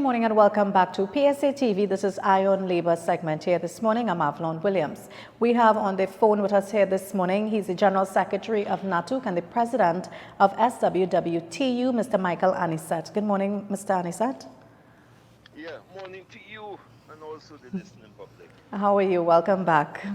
morning and welcome back to PSA TV. This is Ion Labor segment here this morning. I'm Avalon Williams. We have on the phone with us here this morning, he's the General Secretary of NATUC and the President of SWWTU, Mr. Micheal Annisete. Good morning, Mr. Annisete. Yeah, morning to you and also the listening public. How are you? Welcome back.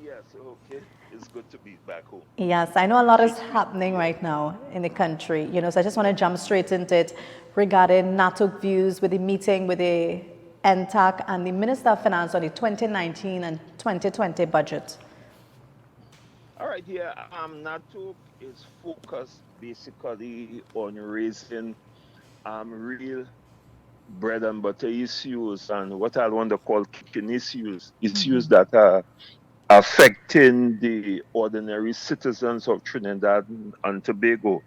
Yes, okay. It's good to be back home. Yes, I know a lot is happening right now in the country, so I just want to jump straight into it regarding NATUC views with the meeting with the NTAC and the Minister of Finance on the 2019 and 2020 budget. All right, yeah, NATUC is focused basically on raising real bread and butter issues and what I want to call kicking issues that are affecting the ordinary citizens of Trinidad and Tobago.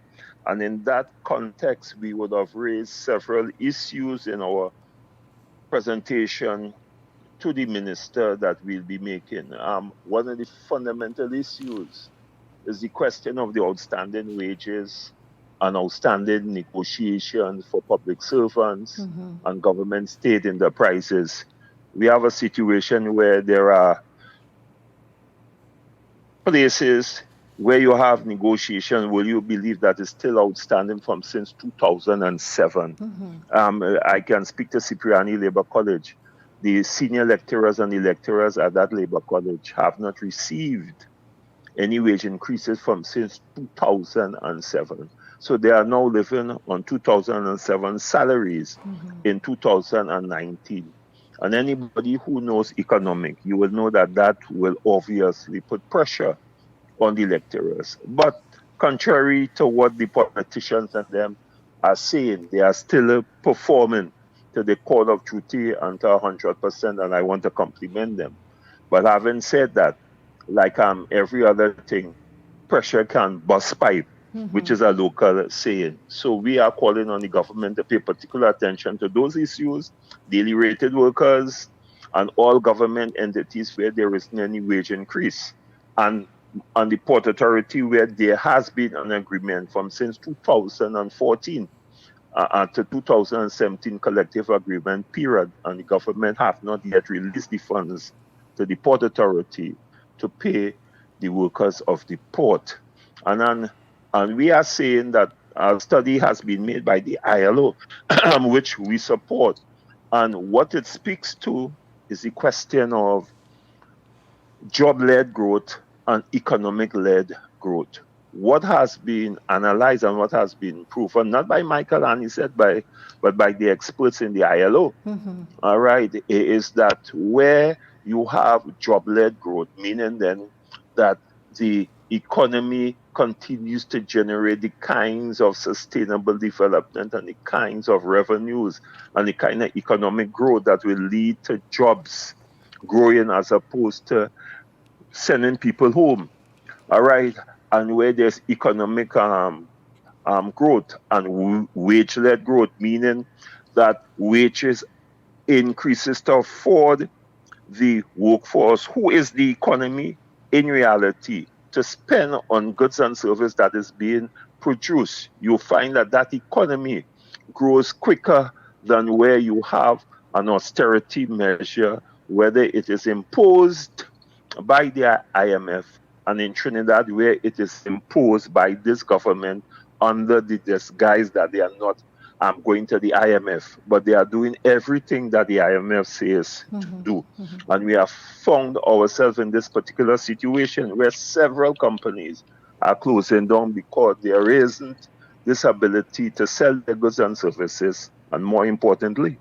And in that context, we would have raised several issues in our presentation to the minister that we'll be making. One of the fundamental issues is the question of the outstanding wages and outstanding negotiations for public servants and government state enterprises. We have a situation where there are places where you have negotiation, will you believe that is still outstanding from since 2007? I can speak to Cipriani Labour College. The senior lecturers and the lecturers at that Labour College have not received any wage increases from since 2007. So they are now living on 2007 salaries in 2019. And anybody who knows economics, you will know that that will obviously put pressure on the lecturers. But contrary to what the politicians and them are saying, they are still performing to the call of duty and to 100%, and I want to compliment them. But having said that, like every other thing, pressure can bust pipe, which is a local saying. So we are calling on the government to pay particular attention to those issues, daily rated workers, and all government entities where there isn't any wage increase. And on the Port Authority where there has been an agreement from since 2014 to 2017 collective agreement period, and the government have not yet released the funds to the Port Authority to pay the workers of the port. And we are saying that a study has been made by the ILO, which we support. And what it speaks to is the question of job-led growth and economic-led growth. What has been analyzed and what has been proven, not by Micheal Annisete, but by the experts in the ILO, all right, is that where you have job-led growth, meaning then that the economy continues to generate the kinds of sustainable development and the kinds of revenues and the kind of economic growth that will lead to jobs growing as opposed to sending people home. All right. And where there's economic growth and wage-led growth, meaning that wages increases to afford the workforce, who is the economy in reality, to spend on goods and services that is being produced. You find that that economy grows quicker than where you have an austerity measure, whether it is imposed by the IMF and in Trinidad where it is imposed by this government under the disguise that they are not going to the IMF, but they are doing everything that the IMF says to do. And we have found ourselves in this particular situation where several companies are closing down because there isn't this ability to sell their goods and services, and more importantly,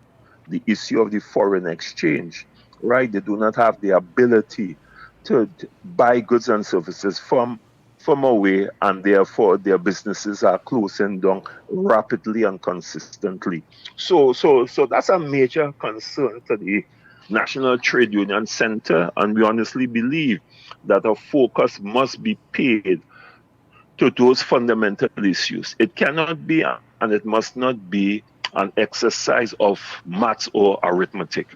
the issue of the foreign exchange, right? They do not have the ability to buy goods and services from away, and therefore their businesses are closing down rapidly and consistently. So that's a major concern to the National Trade Union Center, and we honestly believe that a focus must be paid to those fundamental issues. It cannot be and it must not be an exercise of maths or arithmetic.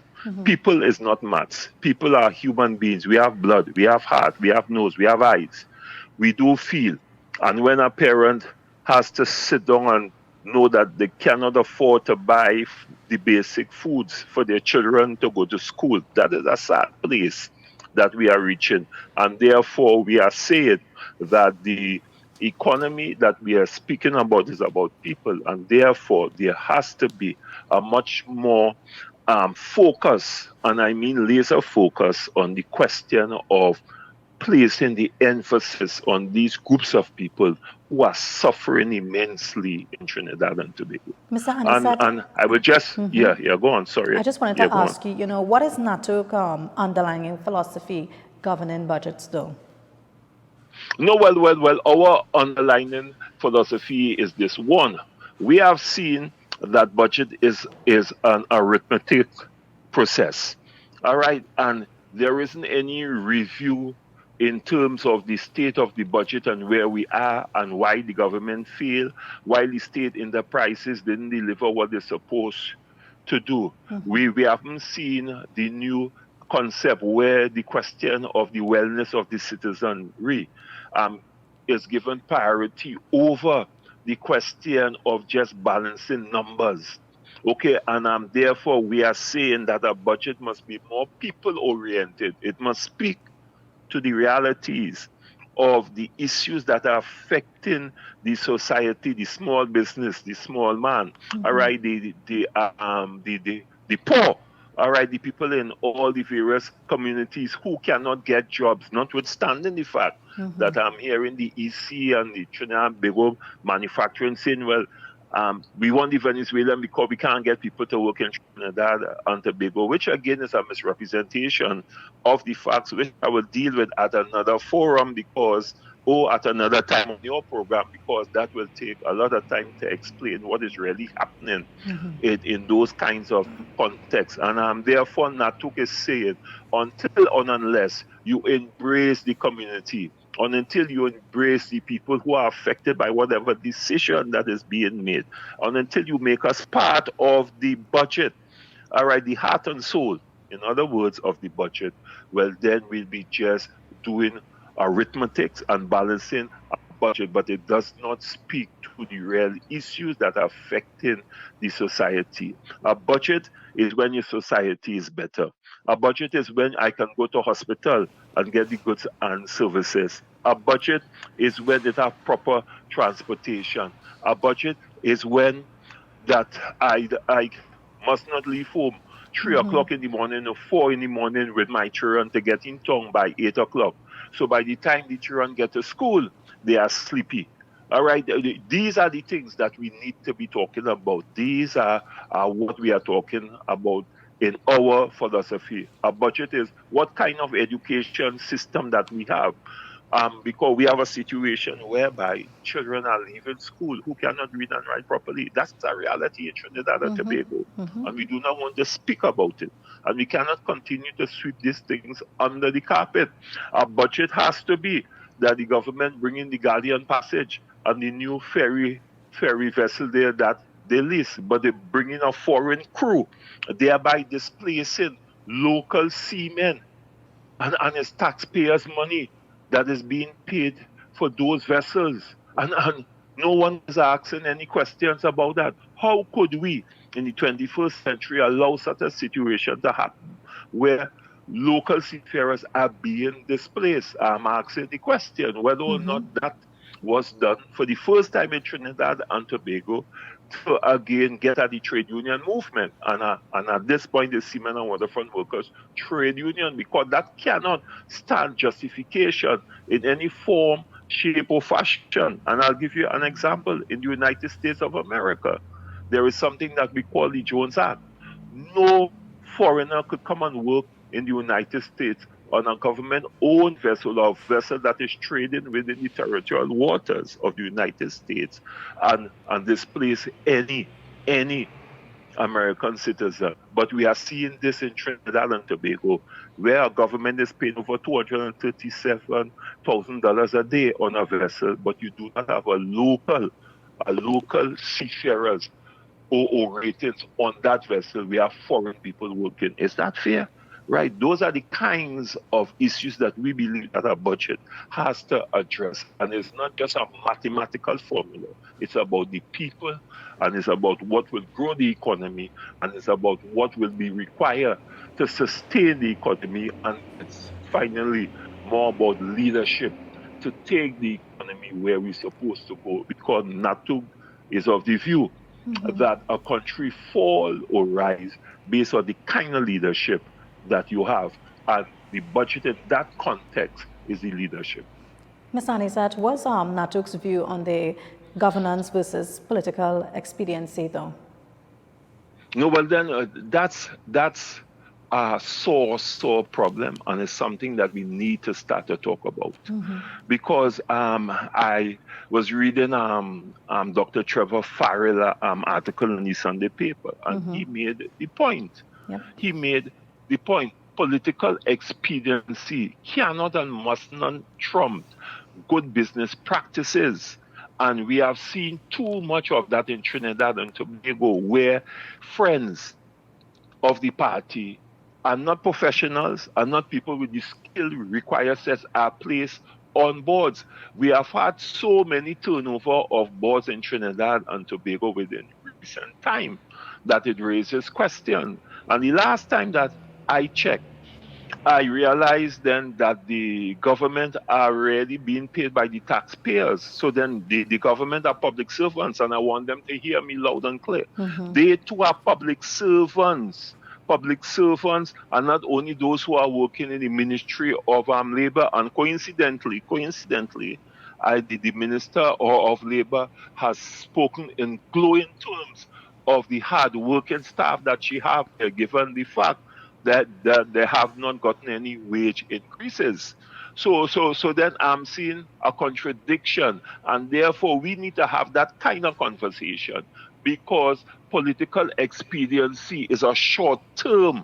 People is not maths. People are human beings. We have blood, we have heart, we have nose, we have eyes. We do feel. And when a parent has to sit down and know that they cannot afford to buy the basic foods for their children to go to school. That is a sad place that we are reaching. And therefore, we are saying that the economy that we are speaking about is about people. And therefore, there has to be a much more focus, and I mean laser focus, on the question of placing the emphasis on these groups of people who are suffering immensely in Trinidad and Tobago. Mr. Annisete, And I would just, yeah, go on, sorry. I just wanted Yeah, to go on. ask you, what is NATUC underlying philosophy governing budgets, though? No, well, our underlying philosophy is this one. We have seen that budget is an arithmetic process. All right. And there isn't any review in terms of the state of the budget and where we are and why the government failed, why the state enterprises didn't deliver what they're supposed to do. We haven't seen the new concept where the question of the wellness of the citizenry um, is given priority over the question of just balancing numbers. Okay, and therefore we are saying that a budget must be more people oriented. It must speak to the realities of the issues that are affecting the society, the small business, the small man, all right, the poor, all right, the people in all the various communities who cannot get jobs, notwithstanding the fact that I'm hearing the EC and the Trinidad and Tobago manufacturing saying, well, we want the Venezuelan because we can't get people to work in Trinidad and Tobago, which again is a misrepresentation of the facts, which I will deal with at another forum or at another time on your program, because that will take a lot of time to explain what is really happening in those kinds of contexts. And therefore, NATUC is saying, until and unless you embrace the community, and until you embrace the people who are affected by whatever decision that is being made, and until you make us part of the budget, all right, the heart and soul, in other words, of the budget, well, then we'll be just doing arithmetics and balancing a budget, but it does not speak to the real issues that are affecting the society. A budget is when your society is better. A budget is when I can go to hospital and get the goods and services. A budget is when it have proper transportation. A budget is when that I must not leave home 3 o'clock in the morning or 4 in the morning with my children to get in town by 8 o'clock. So by the time the children get to school, they are sleepy. All right, these are the things that we need to be talking about. These are what we are talking about in our philosophy. A budget is what kind of education system that we have. Because we have a situation whereby children are leaving school who cannot read and write properly. That's a reality in Trinidad and Tobago. And we do not want to speak about it. And we cannot continue to sweep these things under the carpet. Our budget has to be that the government bring in the Guardian Passage and the new ferry vessel there that they lease, but they bring in a foreign crew, thereby displacing local seamen, and it's taxpayers' money that is being paid for those vessels. And no one is asking any questions about that. How could we, in the 21st century, allow such a situation to happen where local seafarers are being displaced? I'm asking the question whether or not that was done for the first time in Trinidad and Tobago to again get at the trade union movement. And at this point, the seamen and waterfront workers trade union, because that cannot stand justification in any form, shape, or fashion. And I'll give you an example. In the United States of America, there is something that we call the Jones Act. No foreigner could come and work in the United States on a government-owned vessel or vessel that is trading within the territorial waters of the United States and displace any American citizen. But we are seeing this in Trinidad and Tobago, where our government is paying over $237,000 a day on a vessel, but you do not have a local seafarers or ratings on that vessel. We have foreign people working. Is that fair? right? Those are the kinds of issues that we believe that a budget has to address. And it's not just a mathematical formula. It's about the people, and it's about what will grow the economy, and it's about what will be required to sustain the economy. And it's finally more about leadership to take the economy where we're supposed to go, because NATUG is of the view that a country fall or rise based on the kind of leadership that you have. And the budget in that context is the leadership. Ms. Annisete, what's NATUG's view on the governance versus political expediency, though? No, well then that's a sore problem, and it's something that we need to start to talk about. Because I was reading Dr. Trevor Farrell article in the Sunday paper, and he made the point. Yep. He made the point: political expediency cannot and must not trump good business practices. And we have seen too much of that in Trinidad and Tobago, where friends of the party are not professionals, are not people with the skill required sets are placed on boards. We have had so many turnover of boards in Trinidad and Tobago within recent time that it raises questions. And the last time that I checked, I realized then that the government are already being paid by the taxpayers. So then the government are public servants, and I want them to hear me loud and clear. They too are public servants. Public servants are not only those who are working in the Ministry of Labor, and coincidentally, the Minister of Labor has spoken in glowing terms of the hard working staff that she have there, given the fact that they have not gotten any wage increases. So then I'm seeing a contradiction, and therefore we need to have that kind of conversation, because political expediency is a short-term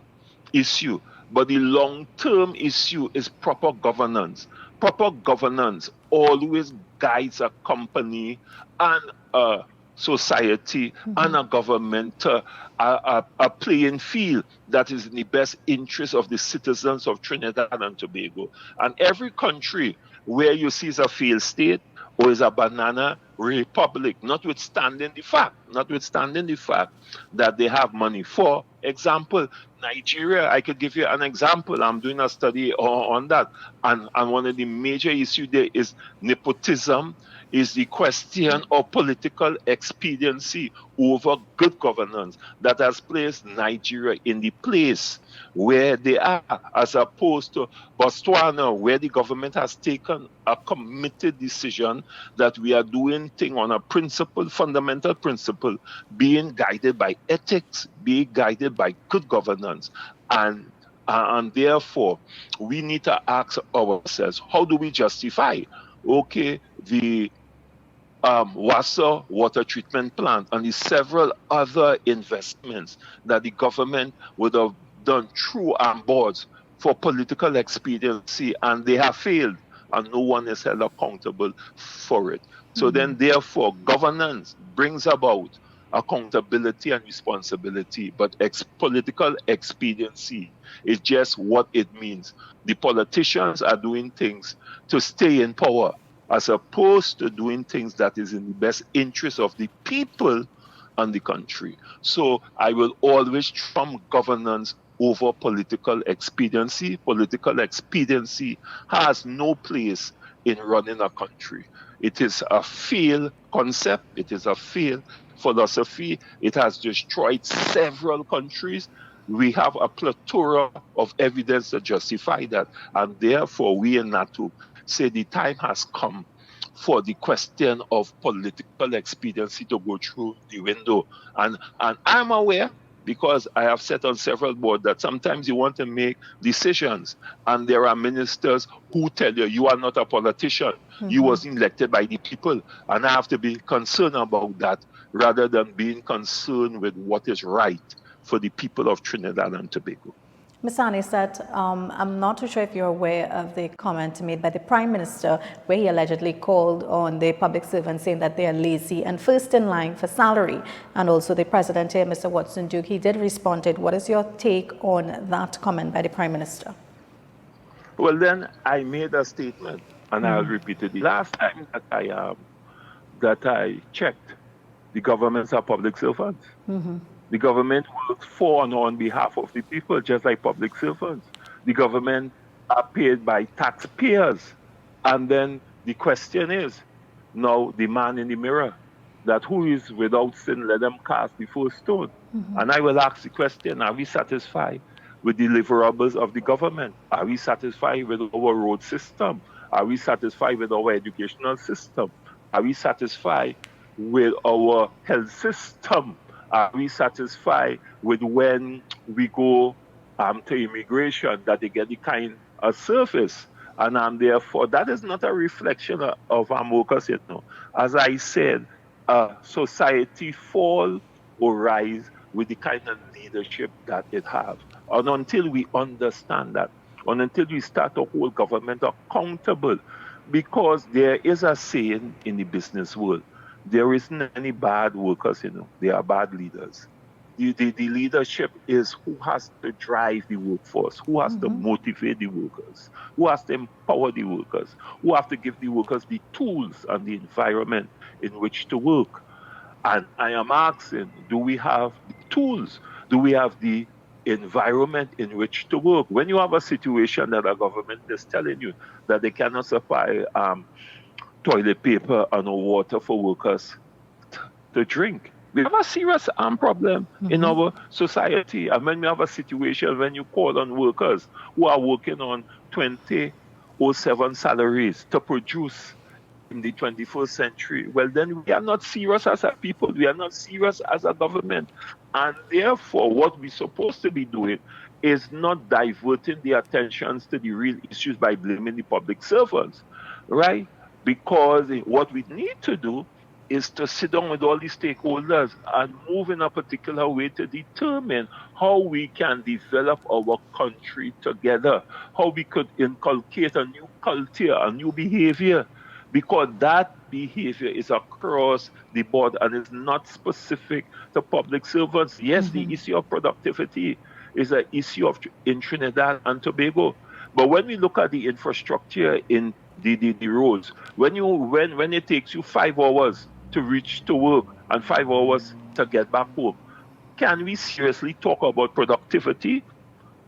issue, but the long-term issue is proper governance. Proper governance always guides a company and a society and a government to a playing field that is in the best interest of the citizens of Trinidad and Tobago. And every country where you see is a failed state or is a banana republic, notwithstanding the fact that they have money. For example, Nigeria, I could give you an example. I'm doing a study on that. And one of the major issues there is nepotism, is the question of political expediency over good governance that has placed Nigeria in the place where they are, as opposed to Botswana, where the government has taken a committed decision that we are doing things on a principle, fundamental principle, being guided by ethics, being guided by good governance. And therefore, we need to ask ourselves, how do we justify, okay, the Wassa water treatment plant and the several other investments that the government would have done through boards for political expediency, and they have failed, and no one is held accountable for it. So then, therefore, governance brings about accountability and responsibility, but political expediency is just what it means. The politicians are doing things to stay in power, as opposed to doing things that is in the best interest of the people and the country. So I will always trump governance over political expediency. Political expediency has no place in running a country. It is a failed concept. It is a failed philosophy. It has destroyed several countries. We have a plethora of evidence to justify that. And therefore, we in NATO say the time has come for the question of political expediency to go through the window. And I'm aware, because I have sat on several boards, that sometimes you want to make decisions, and there are ministers who tell you, you are not a politician. You wasn't elected by the people. And I have to be concerned about that, rather than being concerned with what is right for the people of Trinidad and Tobago. Ms. Annisete, I'm not too sure if you're aware of the comment made by the Prime Minister where he allegedly called on the public servants saying that they are lazy and first in line for salary. And also the President here, Mr. Watson Duke, he did respond to it. What is your take on that comment by the Prime Minister? Well, then I made a statement, and I'll repeat it. The last time that I checked, the governments are public servants. The government works for and on behalf of the people, just like public servants. The government are paid by taxpayers. And then the question is, now the man in the mirror, that who is without sin, let them cast the first stone. And I will ask the question, are we satisfied with the deliverables of the government? Are we satisfied with our road system? Are we satisfied with our educational system? Are we satisfied with our health system? Are we satisfied with when we go to immigration that they get the kind of service? And therefore, that is not a reflection of our workers, As I said, society fall or rise with the kind of leadership that it have. And until we understand that, and until we start to hold government accountable, because there is a saying in the business world, there isn't any bad workers, They are bad leaders. The leadership is who has to drive the workforce, who has to motivate the workers, who has to empower the workers, who have to give the workers the tools and the environment in which to work. And I am asking, do we have the tools? Do we have the environment in which to work? When you have a situation that a government is telling you that they cannot supply toilet paper and water for workers to drink. We have a serious problem in our society. And when we have a situation when you call on workers who are working on 2007 salaries to produce in the 21st century, well, then we are not serious as a people. We are not serious as a government. And therefore, what we're supposed to be doing is not diverting the attentions to the real issues by blaming the public servants, right? Because what we need to do is to sit down with all the stakeholders and move in a particular way to determine how we can develop our country together, how we could inculcate a new culture, a new behavior, because that behavior is across the board and is not specific to public servants. Yes, the issue of productivity is an issue in Trinidad and Tobago. But when we look at the infrastructure in the roads, when it takes you 5 hours to reach to work and 5 hours to get back home, can we seriously talk about productivity?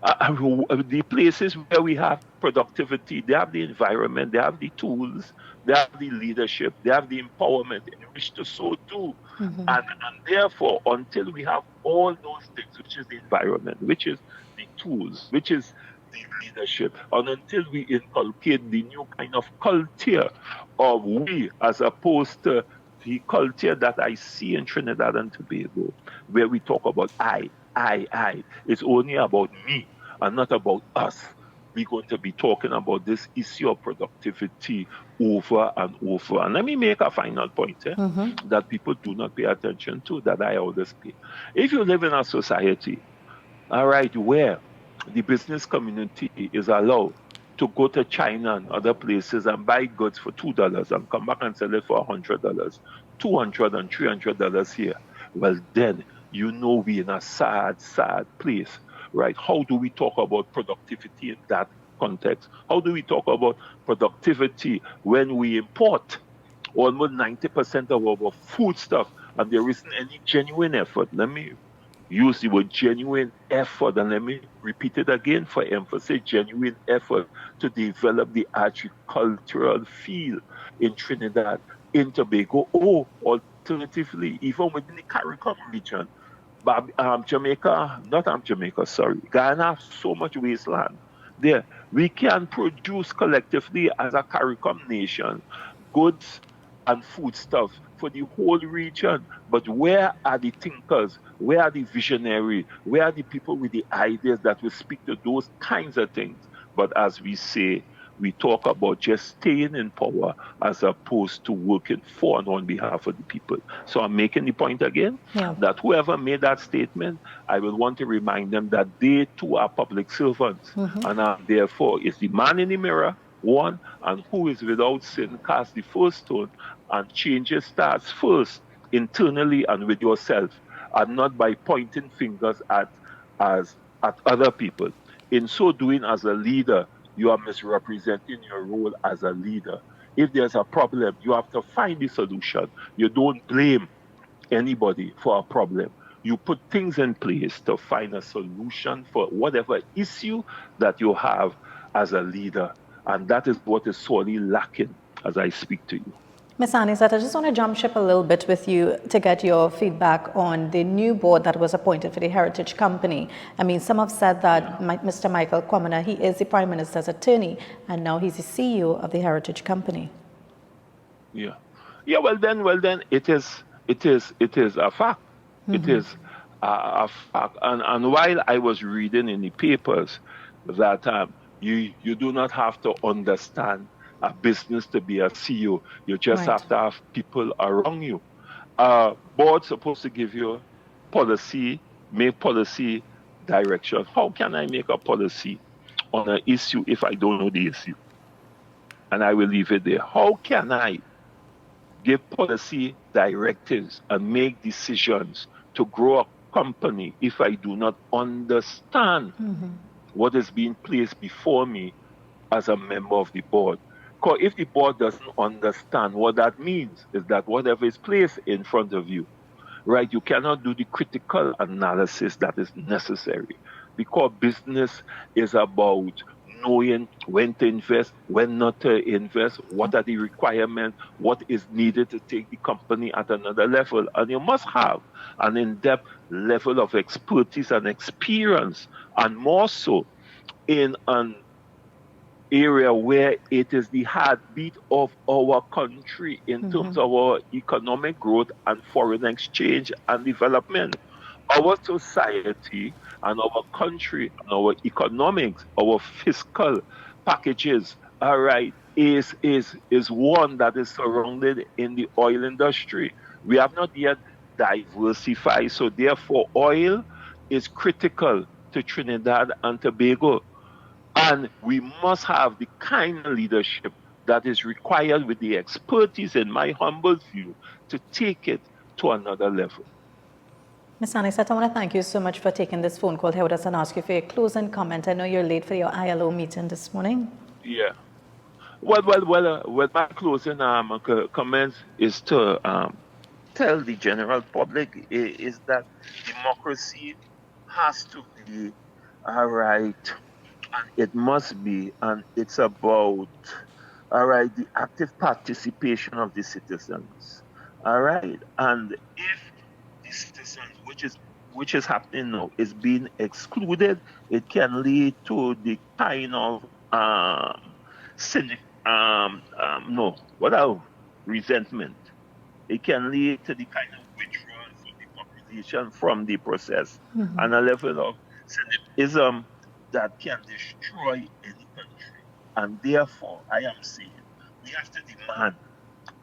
The places where we have productivity, they have the environment, they have the tools, they have the leadership, they have the empowerment in which to so do. And therefore, until we have all those things, which is the environment, which is the tools, which is the leadership, and until we inculcate the new kind of culture of we, as opposed to the culture that I see in Trinidad and Tobago, where we talk about I. It's only about me and not about us. We're going to be talking about this issue of productivity over and over. And let me make a final point that people do not pay attention to, that I always pay. If you live in a society, all right, where the business community is allowed to go to China and other places and buy goods for $2 and come back and sell it for $100, $200 and $300 here, well, then we're in a sad place, right? How do we talk about productivity in that context? How do we talk about productivity when we import almost 90% of our food stuff and there isn't any genuine effort? Let me use the word genuine effort, and let me repeat it again for emphasis: genuine effort to develop the agricultural field in Trinidad, in Tobago, or alternatively, even within the CARICOM region. But Ghana has so much wasteland there. We can produce collectively as a CARICOM nation goods and foodstuffs for the whole region. But where are the thinkers? Where are the visionaries? Where are the people with the ideas that will speak to those kinds of things? But as we say, we talk about just staying in power as opposed to working for and on behalf of the people. So I'm making the point again Yeah. that whoever made that statement, I will want to remind them that they too are public servants. And therefore, it's the man in the mirror, one, and who is without sin cast the first stone, and changes starts first internally and with yourself, and not by pointing fingers as at other people. In so doing, as a leader, you are misrepresenting your role as a leader. If there's a problem, you have to find the solution. You don't blame anybody for a problem. You put things in place to find a solution for whatever issue that you have as a leader. And that is what is sorely lacking as I speak to you. Ms. Annisete, I just want to jump ship a little bit with you to get your feedback on the new board that was appointed for the Heritage Company. I mean, some have said that Mr. Micheal Kwamina, he is the Prime Minister's attorney, and now he's the CEO of the Heritage Company. Yeah. Yeah, well then it is a fact. It is a fact. And while I was reading in the papers that you do not have to understand a business to be a CEO. You just Right. have to have people around you. Board's supposed to give you policy, make policy direction. How can I make a policy on an issue if I don't know the issue? And I will leave it there. How can I give policy directives and make decisions to grow a company if I do not understand what is being placed before me as a member of the board? Because if the board doesn't understand, what that means is that whatever is placed in front of you, right, you cannot do the critical analysis that is necessary. Because business is about knowing when to invest, when not to invest, what are the requirements, what is needed to take the company at another level. And you must have an in-depth level of expertise and experience, and more so in an area where it is the heartbeat of our country in terms of our economic growth and foreign exchange and development. Our society and our country and our economics, our fiscal packages, all right, is one that is surrounded in the oil industry. We have not yet diversified, so therefore oil is critical to Trinidad and Tobago. And we must have the kind of leadership that is required with the expertise, in my humble view, to take it to another level. Ms. Annisete, I want to thank you so much for taking this phone call here with us and ask you for your closing comment. I know you're late for your ILO meeting this morning. Yeah. Well, my closing comments is to tell the general public is that democracy has to be all right, and it must be, and it's about all right the active participation of the citizens. All right, and if the citizens, which is happening now, is being excluded, it can lead to the kind of cynic, no, what else? Resentment. It can lead to the kind of withdrawal from the population from the process and a level of cynicism that can destroy any country. And therefore, I am saying we have to demand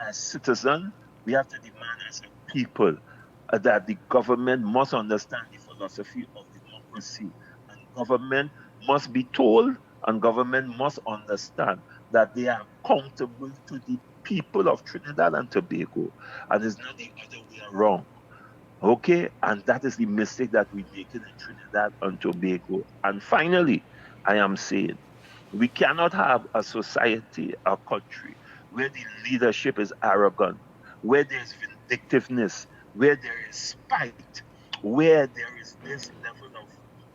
as citizens, we have to demand as a people that the government must understand the philosophy of democracy. And government must be told, and government must understand that they are accountable to the people of Trinidad and Tobago. And it's not the other way around. Okay? And that is the mistake that we make in Trinidad and Tobago. And finally, I am saying we cannot have a society, a country, where the leadership is arrogant, where there's vindictiveness, where there is spite, where there is this level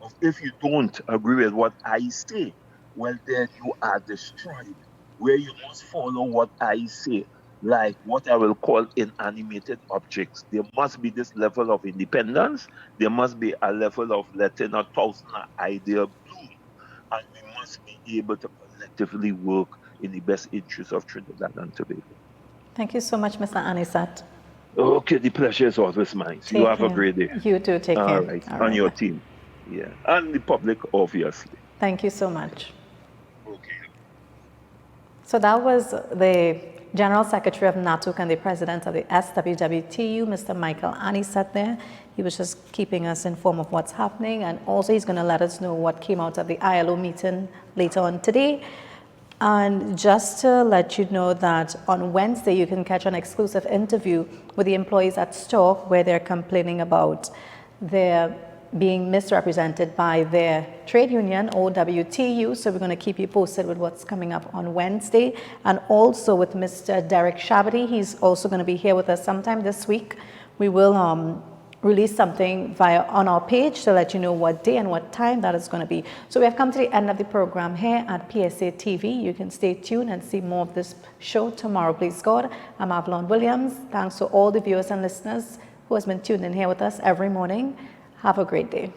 of if you don't agree with what I say, well, then you are destroyed, where you must follow what I say, like what I will call inanimated objects. There must be this level of independence. There must be a level of letting a thousand idea bloom. And we must be able to collectively work in the best interest of Trinidad and Tobago. Thank you so much, Mr. Anisete. Okay, the pleasure is always mine. So you have a great day. You too, take care. All right, on your team. Yeah, and the public, obviously. Thank you so much. Okay. So that was the General Secretary of NATUC and the President of the SWWTU, Mr. Micheal Annisete there. He was just keeping us informed of what's happening, and also he's going to let us know what came out of the ILO meeting later on today. And just to let you know that on Wednesday, you can catch an exclusive interview with the employees at Stork, where they're complaining about their being misrepresented by their trade union, OWTU. So we're going to keep you posted with what's coming up on Wednesday. And also with Mr. Derek Shabady. He's also going to be here with us sometime this week. We will release something on our page to let you know what day and what time that is going to be. So we have come to the end of the program here at PSA TV. You can stay tuned and see more of this show tomorrow, please God. I'm Avalon Williams. Thanks to all the viewers and listeners who has been tuned in here with us every morning. Have a great day.